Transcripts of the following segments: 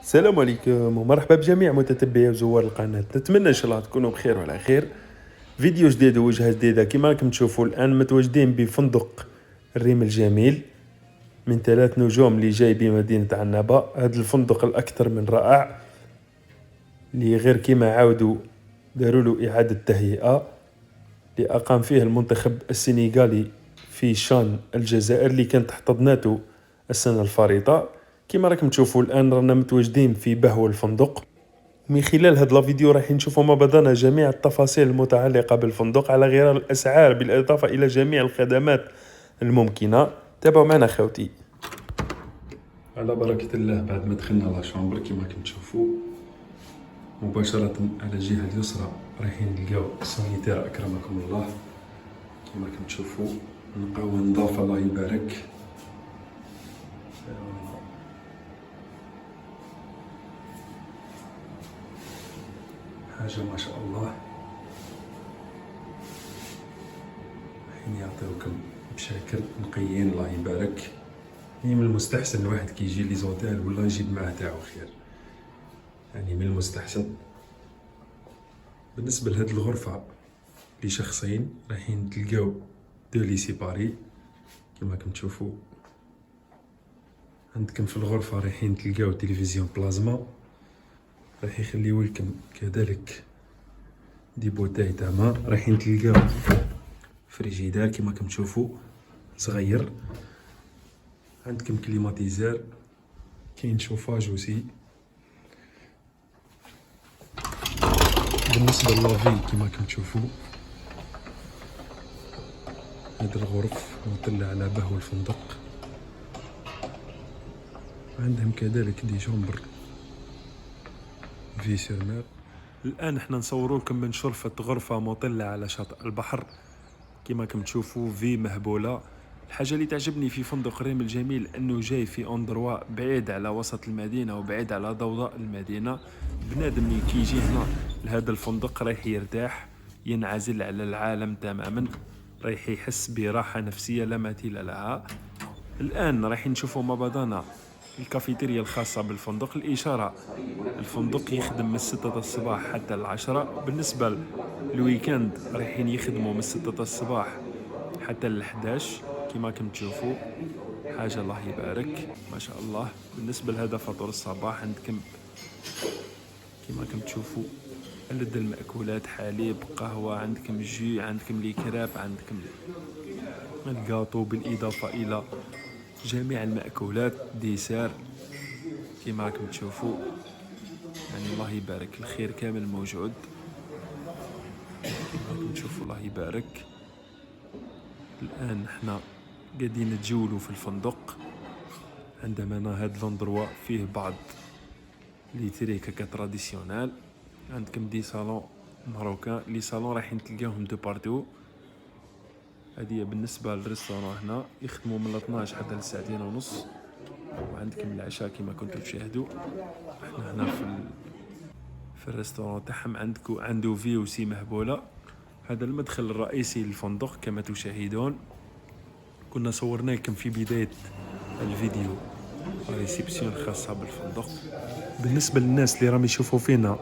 السلام عليكم ومرحبا بجميع متتبعي وزوار القناة. نتمنى ان شاء الله تكونوا بخير وعلى خير. فيديو جديد ووجهة جديدة. كما راكم تشوفوا الان متواجدين بفندق الريم الجميل من 3 نجوم اللي جاي بمدينة عنابة. هذا الفندق الاكثر من رائع اللي غير كما عاودوا داروا له اعادة تهيئة اللي اقام فيه المنتخب السنغالي في شان الجزائر اللي كانت احتضنته السنة الفارطة. كما راكم تشوفوا الان رانا متواجدين في بهو الفندق. من خلال هذا الفيديو راح نشوفوا ما بدانا جميع التفاصيل المتعلقة بالفندق على غرار الأسعار بالإضافة إلى جميع الخدمات الممكنة. تابعوا معنا خوتي. على بركة الله بعد ما دخلنا لا شامبر كما راكم تشوفوا مباشرة على الجهة اليسرى رايحين نلقاو السانيتير أكرمكم الله. كما راكم تشوفوا نلقاو نظافة الله يبارك. حاجة ما شاء الله. حين يعطيوكم بشكل نقيين الله يبارك. يعني من المستحسن الواحد كي يجي لي زوتيل ولا يجيب معاه تاعو خير، يعني من المستحسن. بالنسبة لهاد الغرفة لشخصين رايحين تلقاو دو لي سيباري كما راكم تشوفوا. عندكم في الغرفة رايحين تلقاو تلفزيون بلازما، راح يخليو لكم كذلك دي بوتاي تاع ماء، رايحين تلقاو فريجيدار كما راكم تشوفوا صغير، عندكم كليماتيزار، كاين شوفاج وسي. بالنسبة للافي كما راكم تشوفوا هاد الغرف مطلة على بهو الفندق. عندهم كذلك دي شومبر في سير مير. الان احنا نصوروا لكم من شرفة غرفة مطلة على شاطئ البحر كما راكم تشوفوا في مهبولة. الحاجة اللي تعجبني في فندق ريم الجميل انه جاي في اندروا بعيد على وسط المدينة وبعيد على ضوضاء المدينة. بنادم اللي كيجي هنا لهذا الفندق رايح يرتاح، ينعزل على العالم تماما، رايح يحس براحة نفسية لا مثيل لها. الان رايح نشوفوا ما بدانا الكافيتيريا الخاصة بالفندق. الإشارة الفندق يخدم من 6 الصباح حتى 10. بالنسبة للويكند رايحين يخدموا من 6 الصباح حتى 11 كما راكم تشوفوا. حاجة الله يبارك ما شاء الله. بالنسبة لهذا فطور الصباح عندكم كما راكم تشوفوا ألذ المأكولات، حليب، قهوة، عندكم جي، عندكم لي كراب، عندكم الجاتو، بالإضافة إلى جميع المأكولات، ديسير كما راكم تشوفوا. يعني الله يبارك الخير كامل موجود. راكم تشوفوا الله يبارك. الآن احنا قاعدين نتجولوا في الفندق. عندما هاد لوندروا فيه بعض لي تريكا تراديسيونال. عندكم دي صالون ماروكان، لي صالون رايحين تلقاوهم دو بارتو. هذه بالنسبة للريستوران هنا يخدموا من 12 حتى لساعتين ونص. وعندكم العشاء كما كنتم تشاهدوا. احنا هنا في الريستوران تاعهم عنده في وسي مهبولة. هذا المدخل الرئيسي للفندق كما تشاهدون. كنا صورنا لكم في بداية الفيديو الريسبسيون الخاصة بالفندق. بالنسبة للناس اللي راهم يشوفوا فينا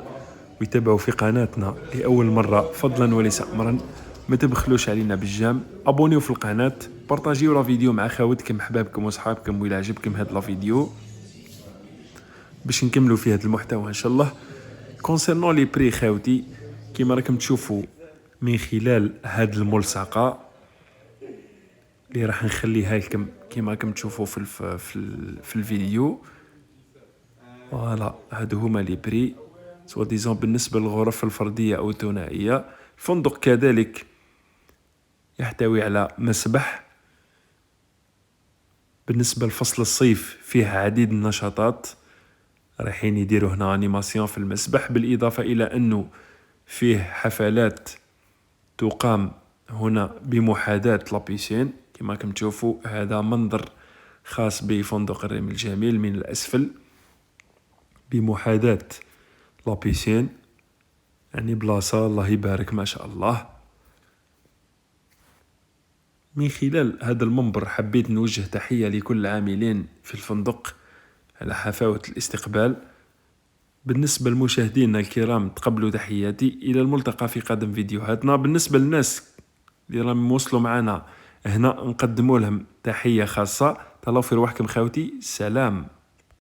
ويتابعوا في قناتنا لأول مرة، فضلا وليس أمرا ما تبخلوش علينا بالجام، ابونيو في القناة، بارطاجيو لا فيديو مع خواتكم احبابكم واصحابكم وإلا عجبكم هذا لا فيديو باش نكملوا في هذا المحتوى ان شاء الله. كونسيرنون لي بري خاوتي كما راكم تشوفوا من خلال هذه الملصقة اللي راح نخليها لكم كما راكم تشوفوا في الفيديو. فوالا هادو هما لي بري سوا ديزون بالنسبة للغرف الفردية أو الثنائية. الفندق كذلك يحتوي على مسبح. بالنسبة لفصل الصيف فيه عديد النشاطات، رايحين يديروا هنا انيماسيون في المسبح، بالإضافة إلى أنه فيه حفلات تقام هنا بمحاذاة لابيسين كما راكم تشوفوا. هذا منظر خاص بفندق الريم الجميل من الأسفل بمحاذاة لابيسين، يعني بلاصة الله يبارك ما شاء الله. من خلال هذا المنبر حبيت نوجه تحية لكل العاملين في الفندق على حفاوة الاستقبال. بالنسبة لمشاهدينا الكرام تقبلوا تحياتي، إلى الملتقى في قادم فيديوهاتنا. بالنسبة للناس اللي راهم وصلوا معنا هنا نقدموا لهم تحية خاصة. تهلاو في رواحكم خاوتي، سلام.